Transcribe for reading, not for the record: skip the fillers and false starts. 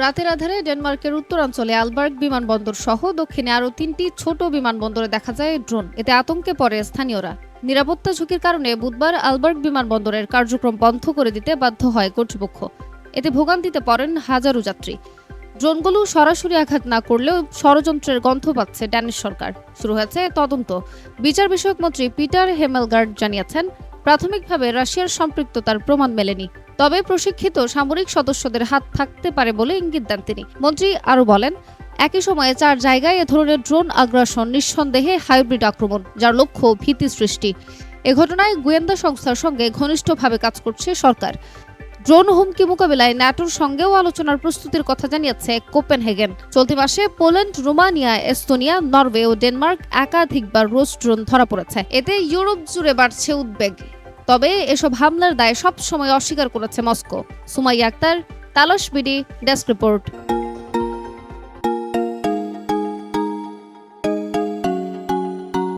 রাতের আধারে ডেনমার্কের উত্তরাঞ্চলে আলবার্গ বিমানবন্দর সহ দক্ষিণে আরও ৩টি ছোট বিমানবন্দরে দেখা যায় ড্রোন। এতে আতঙ্কে পড়ে স্থানীয়রা। নিরাপত্তা ঝুঁকির কারণে বুধবার আলবার্গ বিমানবন্দরের কার্যক্রম বন্ধ করে দিতে বাধ্য হয় কর্তৃপক্ষ। এতে ভোগান্তিতে পড়েন হাজারো যাত্রী। ড্রোনগুলো সরাসরি আঘাত না করলেও ষড়যন্ত্রের গন্ধ পাচ্ছে ড্যানিশ সরকার। শুরু হয়েছে তদন্ত। বিচার বিষয়ক মন্ত্রী পিটার হেমেলগার্ড জানিয়েছেন, প্রাথমিকভাবে রাশিয়ার সম্পৃক্ততার প্রমাণ মেলেনি, তবে প্রশিক্ষিত সামরিক সদস্যদের হাত থাকতে পারে বলে ইঙ্গিত দেন তিনি। মন্ত্রী আরও বলেন, একই সময়ে 4 জায়গায় এ ধরনের ড্রোন আগ্রাসন নিঃসন্দেহে হাইব্রিড আক্রমণ, যার লক্ষ্য ভীতি সৃষ্টি। এ ঘটনায় গোয়েন্দা সংস্থার সঙ্গে ঘনিষ্ঠভাবে কাজ করছে সরকার। ড্রোন হুমকি মোকাবিলায় ন্যাটোর সঙ্গেও আলোচনার প্রস্তুতির কথা জানিয়েছে কোপেনহেগেন। চলতি মাসে পোল্যান্ড, রোমানিয়া, এস্তোনিয়া, নরওয়ে ও ডেনমার্ক একাধিকবার রুশ ড্রোন ধরা পড়েছে। এতে ইউরোপ জুড়ে বাড়ছে উদ্বেগ। তবে এসব হামলার দায় সবসময় অস্বীকার করেছে মস্কো। সুমাইয়া আক্তার, তালাশ বিডি, ডেস্ক রিপোর্ট।